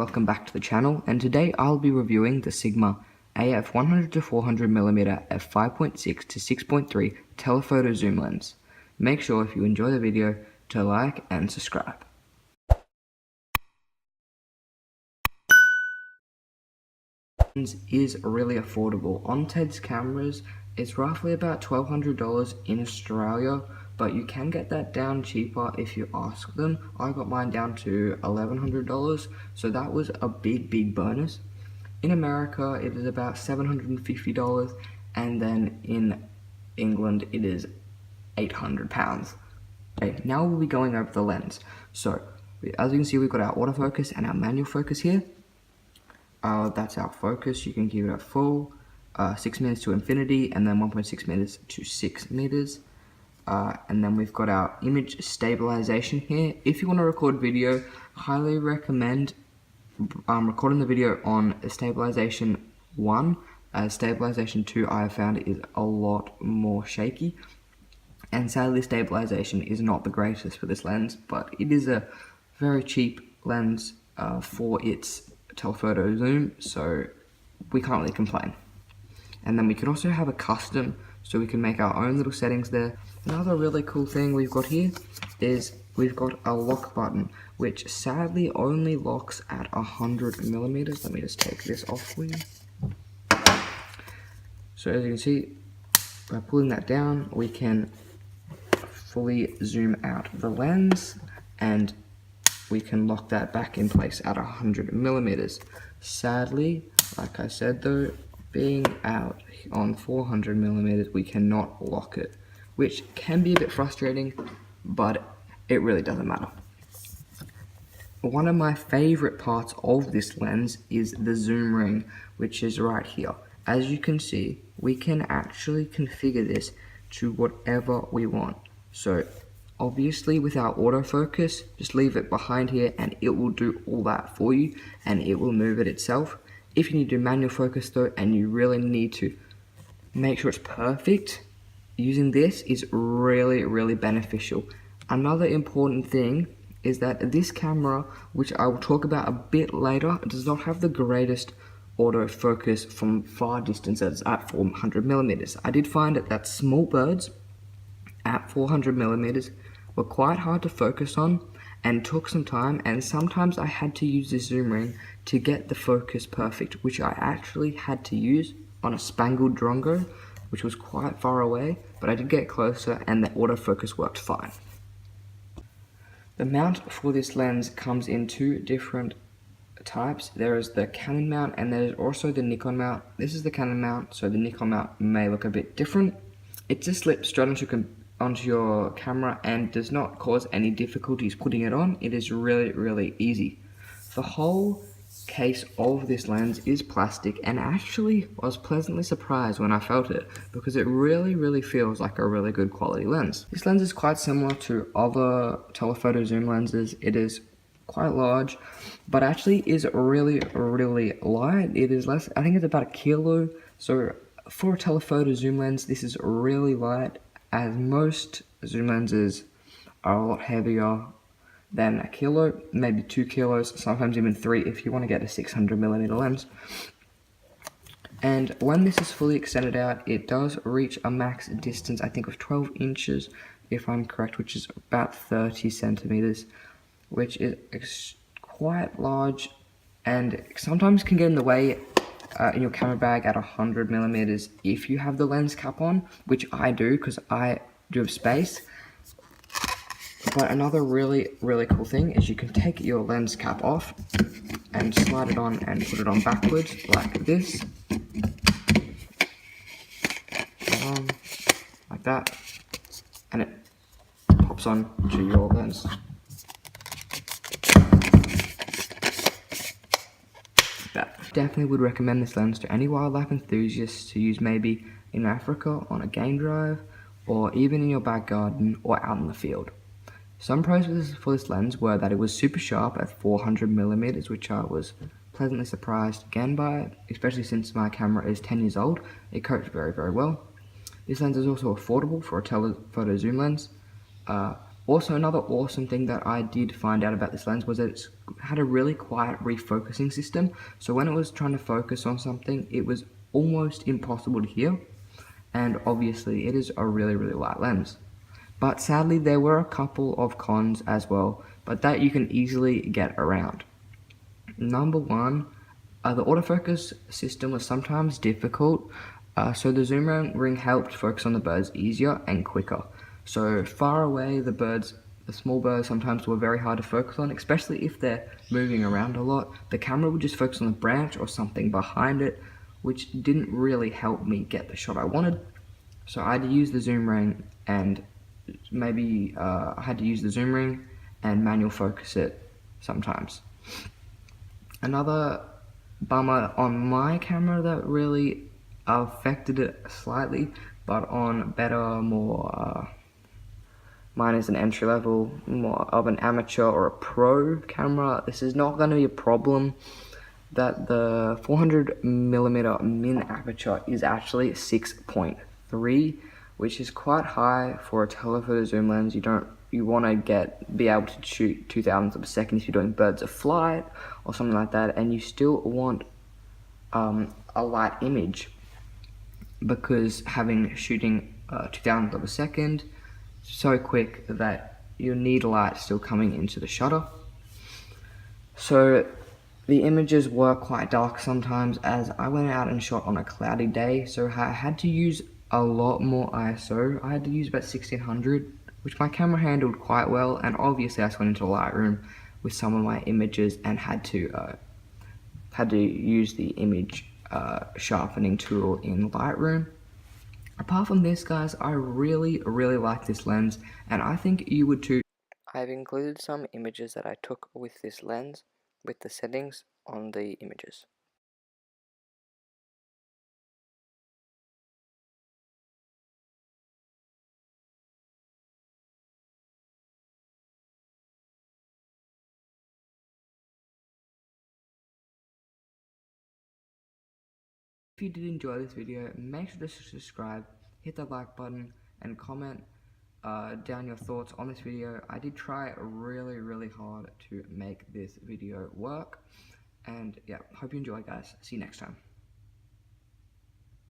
welcome back to the channel, and today I'll be reviewing the Sigma AF 100-400mm f5.6 to 6.3 telephoto zoom lens. Make sure if you enjoy the video to like and subscribe. Lens is really affordable. On Ted's cameras, it's roughly about $1,200 in Australia, but you can get that down cheaper if you ask them. I got mine down to $1,100, so that was a big bonus. In America, it is about $750, and then in England, it is £800. Okay, now we'll be going over the lens. So, as you can see, we've got our autofocus and our manual focus here. That's our focus. You can give it a full 6 meters to infinity, and then 1.6 meters to 6 meters. And then we've got our image stabilization here. If you want to record video, highly recommend recording the video on stabilization 1. Stabilization 2 I have found is a lot more shaky, and sadly stabilization is not the greatest for this lens, but it is a very cheap lens for its telephoto zoom, so we can't really complain. And then we can also have a custom, so we can make our own little settings there. Another really cool thing we've got here is we've got a lock button, which sadly only locks at 100mm. Let me just take this off for you. So as you can see, by pulling that down, we can fully zoom out the lens, and we can lock that back in place at 100mm. Sadly, like I said though, being out on 400mm, we cannot lock it, which can be a bit frustrating, but it really doesn't matter. One of my favorite parts of this lens is the zoom ring, which is right here. As you can see, we can actually configure this to whatever we want. So obviously with our autofocus, just leave it behind here and it will do all that for you, and it will move it itself. If you need to do manual focus though, and you really need to make sure it's perfect, using this is really beneficial. Another important thing is that this camera, which I will talk about a bit later, does not have the greatest autofocus from far distances at 400mm. I did find that small birds at 400mm were quite hard to focus on and took some time, and sometimes I had to use this zoom ring to get the focus perfect, which I actually had to use on a spangled drongo, which was quite far away, but I did get closer and the autofocus worked fine. The mount for this lens comes in two different types. There is the Canon mount and there is also the Nikon mount. This is the Canon mount, so the Nikon mount may look a bit different. It just slips straight onto your camera and does not cause any difficulties putting it on. It is really easy. The whole case of this lens is plastic, and actually I was pleasantly surprised when I felt it, because it really feels like a really good quality lens. This lens is quite similar to other telephoto zoom lenses. It is quite large, but actually is really light. It is less, I think it's about 1 kilo, so for a telephoto zoom lens this is really light, as most zoom lenses are a lot heavier than 1 kilo, maybe 2 kilos, sometimes even 3 if you want to get a 600mm lens. And when this is fully extended out, it does reach a max distance, I think of 12 inches, if I'm correct, which is about 30 centimeters, which is quite large, and sometimes can get in the way in your camera bag at 100mm if you have the lens cap on, which I do because I do have space. But another really cool thing is you can take your lens cap off and slide it on and put it on backwards like this, like that, and it pops on to your lens. Definitely would recommend this lens to any wildlife enthusiasts to use maybe in Africa on a game drive, or even in your back garden or out in the field. Some pros for this lens were that it was super sharp at 400mm, which I was pleasantly surprised again by, especially since my camera is 10 years old. It coped very well. This lens is also affordable for a telephoto zoom lens. Also, another awesome thing that I did find out about this lens was that it had a really quiet refocusing system. So when it was trying to focus on something, it was almost impossible to hear. And obviously, it is a really, really light lens. But sadly, there were a couple of cons as well, but that you can easily get around. Number one, the autofocus system was sometimes difficult, so the zoom ring helped focus on the birds easier and quicker. So far away, the small birds sometimes were very hard to focus on, especially if they're moving around a lot. The camera would just focus on the branch or something behind it, which didn't really help me get the shot I wanted. So I had to use the zoom ring and manual focus it sometimes. Another bummer on my camera that really affected it slightly, but on better, mine is an entry level, more of an amateur or a pro camera, this is not going to be a problem, that the 400mm min aperture is actually 6.3, which is quite high for a telephoto zoom lens. You want to be able to shoot 2,000ths of a second if you're doing birds of flight or something like that, and you still want a light image, because shooting 2,000ths of a second so quick that you need light still coming into the shutter. So the images were quite dark sometimes, as I went out and shot on a cloudy day, so I had to use a lot more ISO. I had to use about 1600, which my camera handled quite well, and obviously I just went into Lightroom with some of my images and had to use the image sharpening tool in Lightroom. Apart from this, guys, I really like this lens, and I think you would too. I've included some images that I took with this lens, with the settings on the images. If you did enjoy this video, make sure to subscribe, hit the like button, and comment down your thoughts on this video. I did try really hard to make this video work, and yeah, hope you enjoy, guys. See you next time.